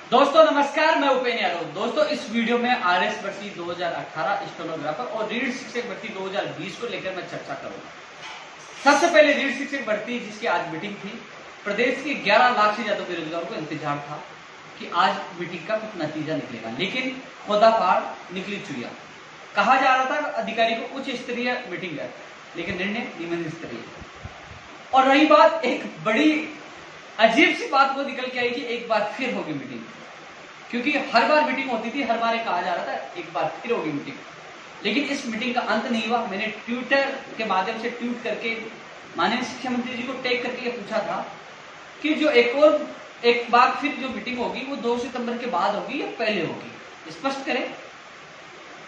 दोस्तों नमस्कार, मैं उपेन्द्र यादव। दोस्तों इस वीडियो में आरएस भर्ती 2018 स्टेनोग्राफर और रीड शिक्षक भर्ती 2020 को लेकर मैं चर्चा करूंगा। सबसे पहले रीड शिक्षक भर्ती जिसकी आज मीटिंग थी। प्रदेश के 11 लाख से ज्यादा बेरोजगारों को इंतजार था कि आज मीटिंग का कुछ नतीजा निकलेगा, लेकिन खोदाफाड़ निकली चुरिया। कहा जा रहा था अधिकारी को उच्च स्तरीय मीटिंग है, लेकिन निर्णय निम्न स्तरीय। और रही बात, एक बड़ी अजीब सी बात वो निकल के आई कि एक बार फिर होगी मीटिंग, क्योंकि हर बार मीटिंग होती थी, हर बार ये कहा जा रहा था एक बार फिर होगी मीटिंग, लेकिन इस मीटिंग का अंत नहीं हुआ। मैंने ट्विटर के माध्यम से ट्वीट करके माननीय शिक्षा मंत्री जी को टैग करके ये पूछा था कि जो एक बार फिर जो मीटिंग होगी वो 2 सितंबर के बाद होगी या पहले होगी, स्पष्ट करें।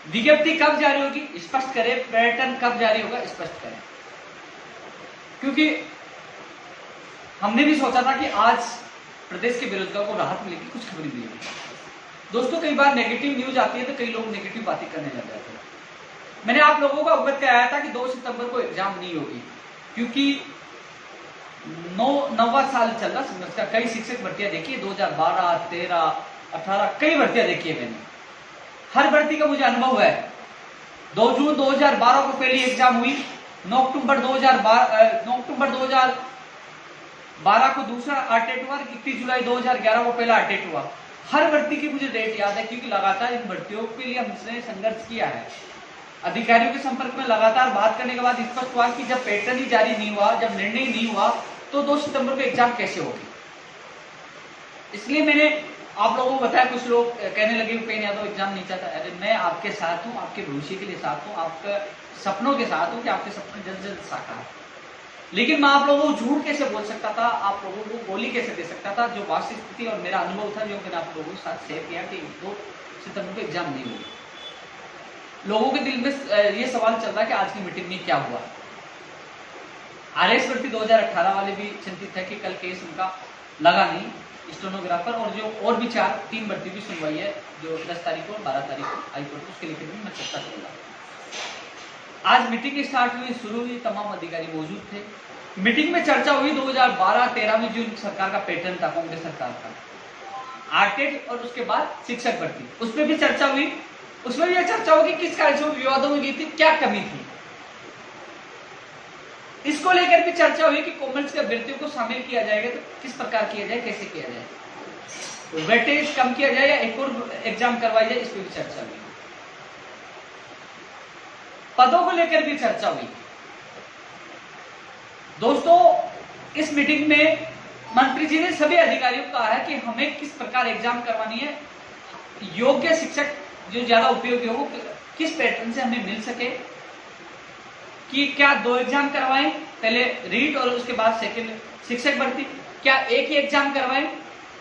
विज्ञप्ति कब जारी होगी, स्पष्ट करें। पैटर्न कब जारी होगा, स्पष्ट करें। क्योंकि हमने भी सोचा था कि आज प्रदेश के बेरोजगारों को राहत मिलेगी, कुछ खबरें मिलेगी। दोस्तों कई बार नेगेटिव न्यूज आती है तो कई लोग नेगेटिव बातें करने लग जाते हैं। मैंने आप लोगों को अवगत कराया था कि 2 सितंबर को एग्जाम नहीं होगी, क्योंकि 9वां साल चल रहा समझ का। कई शिक्षक भर्तियां देखी है, 2012, 13, 18 कई भर्तियां देखी है मैंने। हर भर्ती का मुझे अनुभव है। 2 जून 2012 को पहली एग्जाम हुई, 9 अक्टूबर 2012 को दूसरा आर्टेट हुआ, 31 जुलाई 2011 को पहला आर्टेट हुआ। हर भर्ती की मुझे डेट याद है, क्योंकि लगातार इन भर्तियों के लिए हमने संघर्ष किया है। अधिकारियों के संपर्क में लगातार बात करने के बाद स्पष्ट हुआ कि जब पैटर्न ही जारी नहीं हुआ, जब निर्णय नहीं हुआ, तो 2 सितंबर को एग्जाम कैसे होगी। इसलिए मैंने आप लोगों को बताया। कुछ लोग कहने लगे उपेन्द्र यादव एग्जाम नहीं चाहता। अरे मैं आपके साथ हूँ, आपके भविष्य के लिए साथ हूँ, आपके सपनों के साथ हूँ कि आपके सपने जल्द से जल्द साकार। लेकिन मैं आप लोगों को झूठ कैसे बोल सकता था, आप लोगों को गोली कैसे दे सकता था। जो वास्तविक स्थिति और मेरा अनुभव था, जो मैंने आप लोगों के साथ शेयर किया कि 2 सितंबर को एग्जाम नहीं होगी। लोगों के दिल में ये सवाल चल रहा है कि आज की मीटिंग में क्या हुआ। आरएस भर्ती 2018 वाले भी चिंतित है कि कल केस उनका लगा नहीं, स्टेनोग्राफर और जो और भी 3 भर्ती भी सुनवाई है, जो 10 तारीख को 12 तारीख को हाईकोर्ट, उसके लेकर भी मैं चर्चा करूंगा। आज मीटिंग स्टार्ट हुई, शुरू हुई, तमाम अधिकारी मौजूद थे। मीटिंग में चर्चा हुई 2012-13 में जो सरकार का पैटर्न था, कांग्रेस सरकार का आर्टेट, और उसके बाद शिक्षक भर्ती, उसमें भी चर्चा हुई। उसमें भी यह चर्चा हुई कि किस कार्य से विवादों में गई थी, क्या कमी थी। इसको लेकर भी चर्चा हुई कि कॉमर्स के अभ्यर्थियों को शामिल किया जाएगा तो किस प्रकार किया जाए, कैसे किया जाए, तो वेटेज कम किया जाए या एक और एग्जाम करवाई जाए, इस पर भी चर्चा हुई। पदों को लेकर भी चर्चा हुई। दोस्तों इस मीटिंग में मंत्री जी ने सभी अधिकारियों को कहा है कि हमें किस प्रकार एग्जाम करवानी है, योग्य शिक्षक जो ज्यादा उपयोगी हो किस पैटर्न से हमें मिल सके, कि क्या 2 एग्जाम करवाएं, पहले रीड और उसके बाद सेकंड शिक्षक भर्ती, क्या एक ही एग्जाम करवाएं,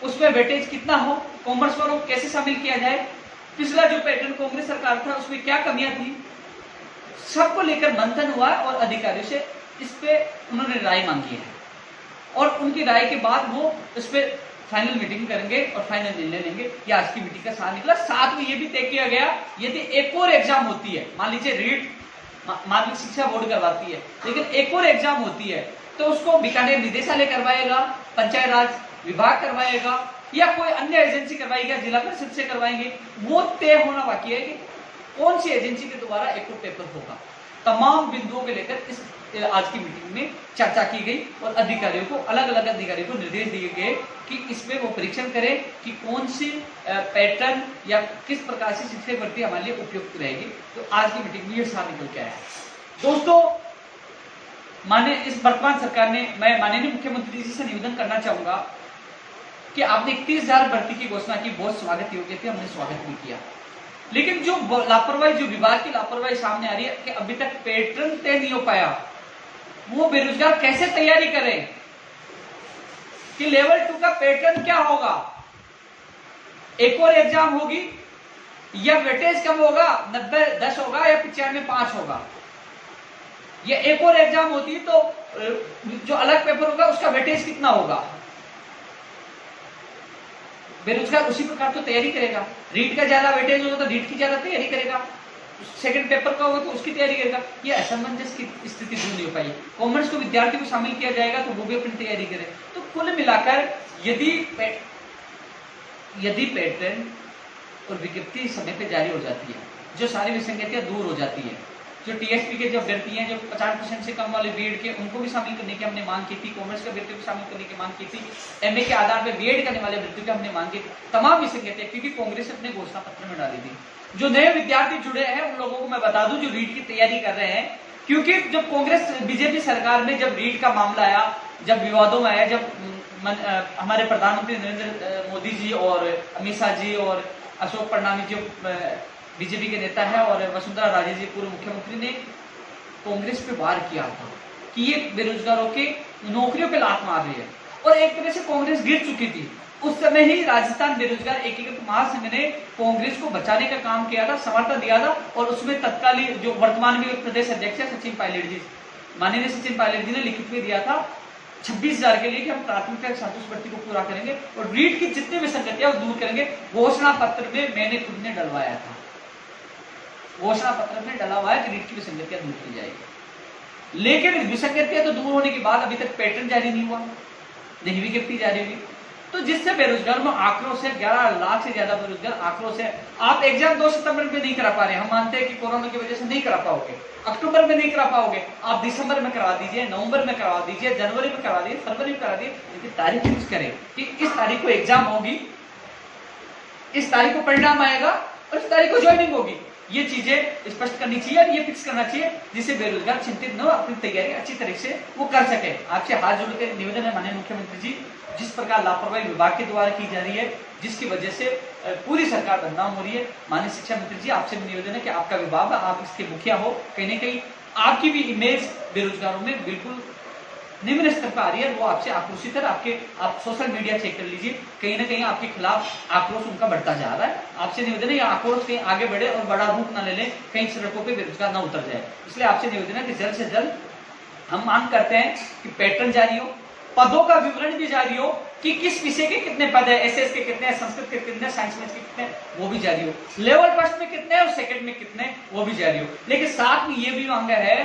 उसमें वेटेज कितना हो, कॉमर्स वालों को कैसे शामिल किया जाए, पिछला जो पैटर्न कांग्रेस सरकार था उसमें क्या कमियां थी, सबको लेकर मंथन हुआ और अधिकारियों से इस पे उन्होंने राय मांगी है। और उनकी राय के बाद वो इस पे फाइनल मीटिंग करेंगे और फाइनल निर्णय लेंगे। ये आज की मीटिंग का सार निकला। साथ में ये भी तय किया गया, यदि एक और एग्जाम होती है, मान लीजिए रीड माध्यमिक शिक्षा बोर्ड करवाती है, लेकिन एक और एग्जाम होती है तो उसको बीकानेर निदेशालय करवाएगा, पंचायत राज विभाग करवाएगा, या कोई अन्य एजेंसी करवाएगा, जिला परिषद से करवाएंगे। वो तय होना बाकी है कि कौन सी एजेंसी के द्वारा एक और पेपर होगा। तमाम बिंदुओं को लेकर इस आज की मीटिंग में चर्चा की गई और अधिकारियों को, अलग अलग अधिकारियों को निर्देश दिए गए कि इसमें वो परीक्षण करें कि कौन सी पैटर्न या किस प्रकार से शिक्षक भर्ती हमारे लिए उपयुक्त रहेगी। तो आज की मीटिंग में ये साफ निकल के आया है। दोस्तों इस वर्तमान सरकार ने, मैं माननीय मुख्यमंत्री जी से निवेदन करना चाहूंगा कि आपने 31,000 भर्ती की घोषणा की, बहुत स्वागत योग्य थी, हमने स्वागत भी किया। लेकिन जो लापरवाही, जो विभाग की लापरवाही सामने आ रही है कि अभी तक पैटर्न तय नहीं हो पाया, वो बेरोजगार कैसे तैयारी करें कि लेवल 2 का पैटर्न क्या होगा, एक और एग्जाम होगी या वेटेज कम होगा, 90-10 होगा या 95-5 होगा, या एक और एग्जाम होती है तो जो अलग पेपर होगा उसका वेटेज कितना होगा। बेरोजगार उसी प्रकार तो तैयारी करेगा। रीड का ज्यादा वेटेज होगा तो रीड की ज्यादा तैयारी करेगा, सेकंड पेपर का होगा तो उसकी तैयारी करेगा। ये असमंजस की स्थिति दूर नहीं हो पाई। कॉमर्स को विद्यार्थी को शामिल किया जाएगा तो वो भी अपनी तैयारी करे। तो कुल मिलाकर यदि यदि पैटर्न और विज्ञप्ति समय पे जारी हो जाती है, जो सारी विसंगतियां दूर हो जाती है, जो टीएसपी के जो अभ्यर्थी हैं, जो 50% से कम वाले बीएड के, उनको भी शामिल करने की हमने मांग की थी, कॉमर्स के अभ्यर्थियों को शामिल करने की मांग की थी, एमए के आधार पर बीएड करने वाले अभ्यर्थियों की हमने मांग की थी, तमाम विसंगतियां, क्योंकि कांग्रेस अपने घोषणा पत्र में डाली थी। जो नए विद्यार्थी जुड़े हैं उन लोगों को मैं बता दूं जो रीट की तैयारी कर रहे हैं, क्योंकि जब कांग्रेस बीजेपी सरकार में जब रीट का मामला आया, जब विवादों में आया, जब हमारे प्रधानमंत्री नरेंद्र मोदी जी और अमित शाह जी और अशोक पडनामी जो बीजेपी के नेता है और वसुंधरा राजे जी पूर्व मुख्यमंत्री ने कांग्रेस पे वार किया था कि ये बेरोजगारों के नौकरियों पे लात मार रही है, और एक तरह से कांग्रेस गिर चुकी थी। उस समय ही राजस्थान बेरोजगार एकीकृत महासंघ ने कांग्रेस को बचाने का काम किया था, समर्थन दिया था, और उसमें तत्कालीन जो वर्तमान में प्रदेश अध्यक्ष है सचिन पायलट जी, माननीय सचिन पायलट जी ने लिखित में दिया था 26,000 के लिए कि हम प्राथमिकता के साथ उस भर्ती को पूरा करेंगे और रीट की जितनी विसंगतियां वो दूर करेंगे। घोषणा पत्र में मैंने खुद ने डलवाया था, घोषणा पत्र में डला हुआ है कि रीट की विसंगतियां दूर की जाएगी। लेकिन विसंगतियां तो दूर होने के बाद अभी तक पैटर्न जारी नहीं हुआ, नहीं विज्ञप्ति जारी हुई, तो जिससे बेरोजगार में आक्रोश है, 11 लाख से ज्यादा बेरोजगार आक्रोश है। आप एग्जाम 2 सितंबर में नहीं करा पा रहे, हम मानते हैं कि कोरोना की वजह से नहीं करा पाओगे, अक्टूबर में नहीं करा पाओगे, आप दिसंबर में करवा दीजिए, नवंबर में करवा दीजिए, जनवरी में करवा दीजिए, फरवरी में करा दीजिए, लेकिन तारीख फिक्स करें कि इस तारीख को एग्जाम होगी, इस तारीख को परिणाम आएगा और इस तारीख को ज्वाइनिंग होगी। ये चीजें स्पष्ट करनी चाहिए और ये फिक्स करना चाहिए जिससे बेरोजगार चिंतित न हो, अपनी तैयारी अच्छी तरह से वो कर सके। आपसे हाथ जोड़ के निवेदन है माननीय मुख्यमंत्री जी, जिस प्रकार लापरवाही विभाग के द्वारा की जा रही है, जिसकी वजह से पूरी सरकार बदनाम हो रही है, माननीय शिक्षा मंत्री जी आपसे निवेदन है कि आपका विभाग, आप इसके मुखिया हो, कहीं न कहीं आपकी भी इमेज बेरोजगारों में बिल्कुल निम्न स्तर पर आ रही है, वो आपसे आक्रोशित है। आप सोशल मीडिया चेक कर लीजिए, कहीं ना कहीं आपके खिलाफ आक्रोश उनका बढ़ता जा रहा है। आपसे निवेदन है ये आक्रोश कहीं आगे बढ़े और बड़ा रूप ना ले ले, कहीं सड़कों पे बेरोजगार ना उतर जाए। इसलिए आपसे निवेदन है कि जल्द से जल्द हम मांग करते हैं कि पैटर्न जारी हो, पदों का विवरण भी जारी हो कि किस विषय के कितने पद है, एसएस के कितने, संस्कृत के कितने, साइंस में के कितने, वो भी जारी हो, लेवल फर्स्ट में कितने और सेकंड में कितने, वो भी जारी हो। लेकिन साथ में ये भी मांगा है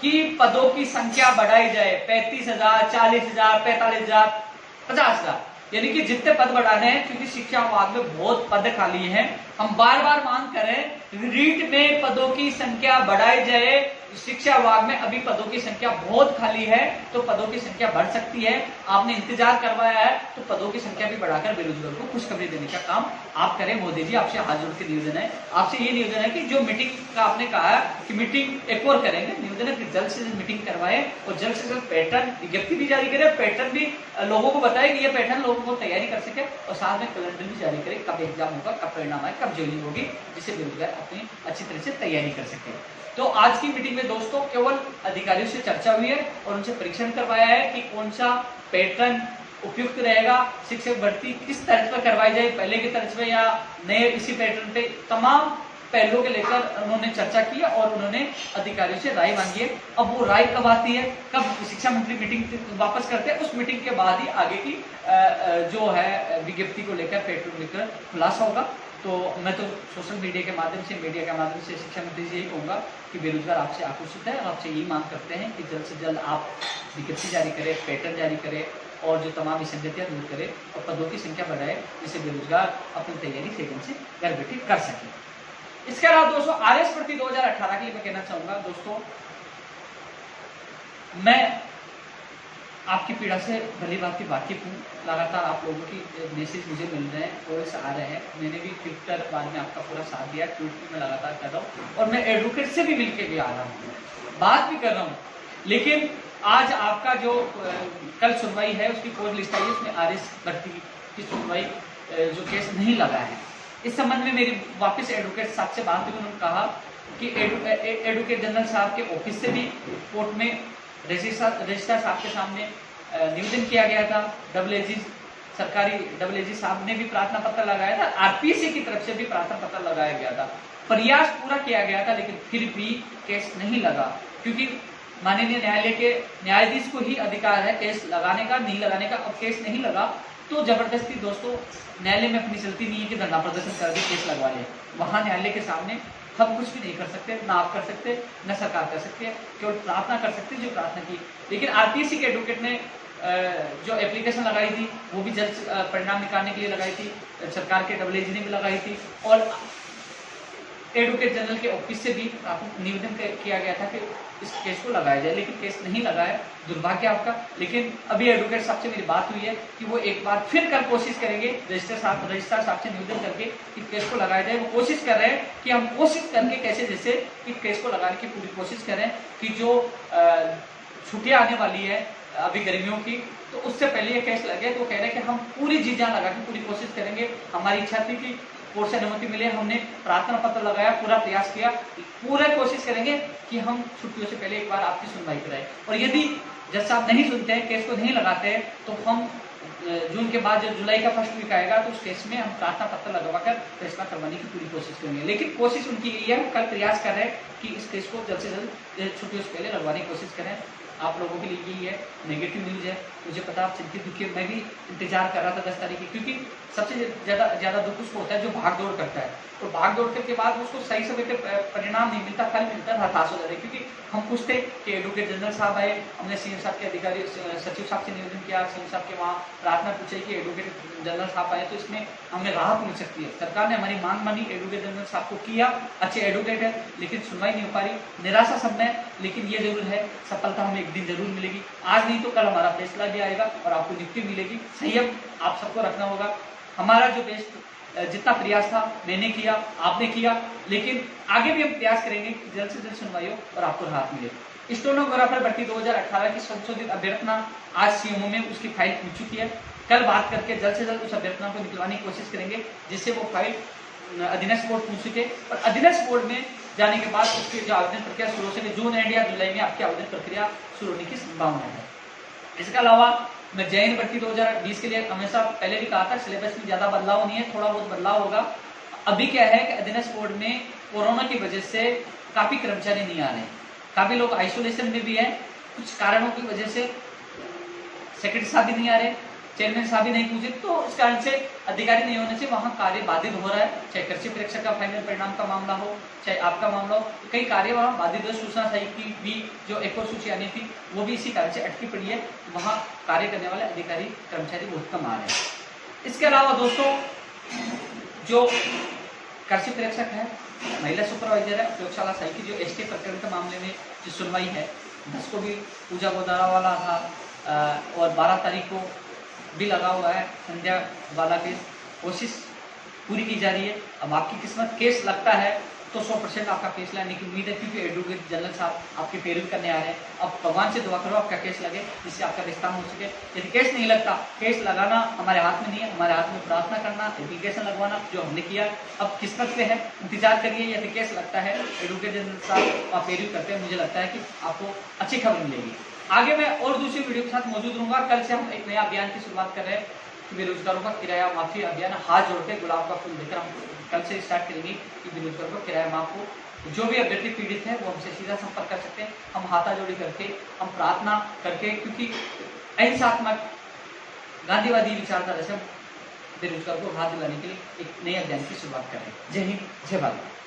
कि पदों की संख्या बढ़ाई जाए, 35,000, 40,000, 45,000, 50,000, यानी कि जितने पद बढ़ाने हैं, क्योंकि शिक्षा विभाग में बहुत पद खाली हैं। हम बार बार मांग करें रीट में पदों की संख्या बढ़ाई जाए। शिक्षा विभाग में अभी पदों की संख्या बहुत खाली है, तो पदों की संख्या बढ़ सकती है। आपने इंतजार करवाया है तो पदों की संख्या भी बढ़ाकर बेरोजगार को खुशखबरी देने का काम आप करें। मोदी जी आपसे हाथ जोड़ के निवेदन है, आपसे ये निवेदन है कि जो मीटिंग का आपने कहा कि मीटिंग एक और करेंगे, निवेदन है कि जल्द से जल्द मीटिंग करवाएं और जल्द से जल्द पैटर्न विज्ञप्ति भी जारी करें, पैटर्न भी लोगों को बताए कि ये पैटर्न लोगों को तैयारी कर सके, और साथ में कैलेंडर भी जारी करें, कब एग्जाम होगा, कब परिणाम आए, कब ज्वाइनिंग होगी, जिससे बेरोजगार अपनी अच्छी तरह से तैयारी कर सके। तो आज की मीटिंग में दोस्तों केवल अधिकारियों से चर्चा हुई है और उनसे परीक्षण करवाया है कि कौन सा पैटर्न उपयुक्त रहेगा, शिक्षक भर्ती किस तर्ज पर करवाई जाए, पहले की तर्ज पर या नए इसी पैटर्न पे, तमाम पहलुओं के लेकर उन्होंने चर्चा की है और उन्होंने अधिकारियों से राय मांगी है। अब वो राय कब आती है, कब शिक्षा मंत्री मीटिंग वापस करते हैं, उस मीटिंग के बाद ही आगे की जो है विज्ञप्ति को लेकर पैटर्न लेकर खुलासा होगा। तो मैं तो सोशल मीडिया के माध्यम से, मीडिया के माध्यम से शिक्षा मंत्री जी यही कहूँगा कि बेरोजगार आपसे आक्रोशित है और आपसे यही मांग करते हैं कि जल्द से जल्द आप विज्ञप्ति जारी करें, पैटर्न जारी करें और जो तमाम विसंगतियाँ दूर करें और पदों की संख्या बढ़ाए, जिससे बेरोजगार अपनी तैयारी सही ढंग से घर बैठे कर सके। इसके अलावा दोस्तों आरएस भर्ती 2018 के लिए मैं कहना चाहूंगा दोस्तों, मैं आपकी पीड़ा से भली बात की वाकिफ हूँ। लगातार आप लोगों की मैसेज मुझे मिल रहे हैं, कॉल्स आ रहे हैं, मैंने भी ट्विटर बाद में आपका पूरा साथ दिया, ट्वीट भी मैं लगातार कर रहा हूँ और मैं एडवोकेट से भी मिलके भी आ रहा हूँ, बात भी कर रहा हूँ। लेकिन आज आपका जो कल सुनवाई है उसकी कोर्ट लिस्ट आई है, उसमें आरएस भर्ती की सुनवाई जो केस नहीं लगा है। इस संबंध में मेरी वापस एडवोकेट साहब से बात हुई, उन्होंने कहा कि एडवोकेट जनरल साहब के ऑफिस से भी कोर्ट में रजिस्ट्रार साहब के सामने निवेदन किया गया था, सरकारी डबल साहब ने भी प्रार्थना पत्र लगाया था, आरपीसी की तरफ से भी प्रार्थना पत्र लगाया गया था, प्रयास पूरा किया गया था, लेकिन फिर भी केस नहीं लगा, क्योंकि माननीय न्यायालय के न्यायाधीश को ही अधिकार है केस लगाने का, नहीं लगाने का। अब केस नहीं लगा तो जबरदस्ती दोस्तों न्यायालय में अपनी चलती नहीं है कि धरना प्रदर्शन कर के केस लगवा ले। वहां न्यायालय के सामने हम कुछ भी नहीं कर सकते, ना आप कर सकते, न सरकार कर सकते, केवल प्रार्थना कर सकते जो प्रार्थना की। लेकिन आरपीसी के एडवोकेट ने जो एप्लीकेशन लगाई थी वो भी जल्द परिणाम निकालने के लिए लगाई थी, सरकार के AAG ने भी लगाई थी, और एडवोकेट जनरल के ऑफिस से भी निवेदन किया गया था कि इस केस को लगाया जाए, लेकिन केस नहीं लगाया, दुर्भाग्य आपका। लेकिन अभी एडवोकेट साहब से मेरी बात हुई है कि वो एक बार फिर कल कोशिश करेंगे रजिस्ट्रार साहब से निवेदन करके कि केस को लगाया जाए। वो कोशिश कर रहे हैं कि हम कोशिश करके कैसे जैसे कि केस को लगाने की पूरी कोशिश करें कि जो छुट्टियां आने वाली है अभी गर्मियों की, तो उससे पहले ये केस लगे। तो कह रहे हैं कि हम पूरी जी जान लगा के पूरी कोशिश करेंगे। हमारी इच्छा थी कि कोर्ट से अनुमति मिले, हमने प्रार्थना पत्र लगाया, पूरा प्रयास किया, पूरा कोशिश करेंगे कि हम छुट्टियों से पहले एक बार आपकी सुनवाई कराएं। और यदि जज साहब नहीं सुनते हैं, केस को नहीं लगाते हैं, तो हम जून के बाद जो जुलाई का फर्स्ट वीक आएगा तो उस केस में हम प्रार्थना पत्र लगवाकर फैसला करवाने की पूरी कोशिश करेंगे। लेकिन कोशिश उनकी यही है, कल प्रयास कर रहे हैं कि इस केस को जल्द से जल्द छुट्टियों से पहले लगवाने की कोशिश करें। आप लोगों के लिए यही है, नेगेटिव न्यूज़ है, मुझे पता आप चिंतित दुखी, मैं भी इंतजार कर रहा था 10 तारीख की, क्योंकि सबसे ज़्यादा दुख उसको होता है जो भाग दौड़ करता है, और भाग दौड़ करके बाद उसको सही समय पे परिणाम नहीं मिलता, फल मिलता है, हताश हो जाता है। क्योंकि हम पूछते कि एडवोकेट जनरल साहब आए, हमने CM साहब के अधिकारी सचिव साहब से निवेदन किया, CM साहब के वहाँ प्रार्थना पूछी कि एडवोकेट जनरल साहब आए तो इसमें हमें राहत मिल सकती है। सरकार ने हमारी मांग मानी, एडवोकेट जनरल साहब को किया, अच्छे एडवोकेट है, लेकिन सुनवाई नहीं हो पा रही, निराशा सब में। लेकिन ये जरूर है, सफलता हमें एक दिन जरूर मिलेगी, आज नहीं तो कल हमारा फैसला भी आएगा और आपको नियुक्ति मिलेगी। संयम आप सबको रखना होगा। हमारा जो बेस्ट जितना प्रयास था मैंने किया, आपने किया, लेकिन आगे भी हम प्रयास करेंगे कि जल्द से जल्द सुनवाई हो और आपको राहत मिले। स्टेनोग्राफर भर्ती 2018 की संशोधित अभ्यर्थना आज CMO में उसकी फाइल पूछ चुकी है। कल बात करके जल्द से जल्द उस अभ्यर्थना को निकलवाने की कोशिश करेंगे, जिससे वो फाइल अधीनस्थ बोर्ड पूछ सके, और अधीनस्थ बोर्ड में जाने के बाद उसकी जो आवेदन प्रक्रिया शुरू हो सके। जून एंड या जुलाई में आपकी आवेदन प्रक्रिया शुरू होने की संभावना है। इसके अलावा मैं जैन भर्ती 2020 के लिए हमेशा पहले भी कहा था, सिलेबस में ज्यादा बदलाव नहीं है, थोड़ा बहुत बदलाव होगा। अभी क्या है कि अधीनस्थ बोर्ड में कोरोना की वजह से काफी कर्मचारी नहीं आ रहे, काफी लोग आइसोलेशन में भी है, कुछ कारणों की वजह से सेक्रेटरी साहब भी नहीं आ रहे, चेयरमैन साहब भी नहीं पूछे, तो इस कारण से अधिकारी नहीं होने से वहाँ कार्य बाधित हो रहा है। चाहे कृषि परीक्षा का फाइनल परिणाम का मामला हो, चाहे आपका मामला हो, कई कार्य वहाँ बाधित हो। सूचना सहायक की भी जो एक और सूची आनी थी वो भी इसी कारण से अटकी पड़ी है, वहाँ कार्य करने वाले अधिकारी कर्मचारी बहुत कम आ रहे हैं। इसके अलावा दोस्तों, जो कृषि परीक्षक है, महिला सुपरवाइजर है, प्रयोगशाला सहायक की जो ST प्रकरण के मामले में जो सुनवाई है, 10 को भी पूजा गोदारा वाला था, और 12 तारीख को भी लगा हुआ है संध्या वाला केस। कोशिश पूरी की जा रही है। अब आपकी किस्मत, केस लगता है तो 100% आपका केस लाने की उम्मीद है, क्योंकि एडवोकेट जनरल साहब आपकी पेरोल करने आ रहे हैं। अब भगवान से दुआ करो आपका केस लगे, जिससे आपका रिश्ता हो सके। यदि केस नहीं लगता, केस लगाना हमारे हाथ में नहीं है, हमारे हाथ में प्रार्थना करना, एप्लीकेशन लगवाना, जो हमने किया। अब किस्मत पे है, इंतजार करिए। यदि केस लगता है, एडवोकेट जनरल साहब आप पेरोल करते हैं, मुझे लगता है कि आपको अच्छी खबर मिलेगी। आगे मैं और दूसरी वीडियो के साथ मौजूद रहूंगा। कल से हम एक नया अभियान की शुरुआत कर रहे हैं, बेरोजगारों का किराया माफी अभियान। हाथ जोड़ के गुलाब का फूल देकर हम कल से स्टार्ट करेंगे कि बेरोजगारों को किराया माफ हो। जो भी अभ्यर्थी पीड़ित है वो हमसे सीधा संपर्क कर सकते हैं। हम हाथाजोड़ी करके, हम प्रार्थना करके, क्योंकि अहिंसात्मक गांधीवादी विचारधारा से बेरोजगार को राहत दिलाने के लिए एक नए अभियान की शुरुआत कर रहे हैं। जय हिंद, जय भारत।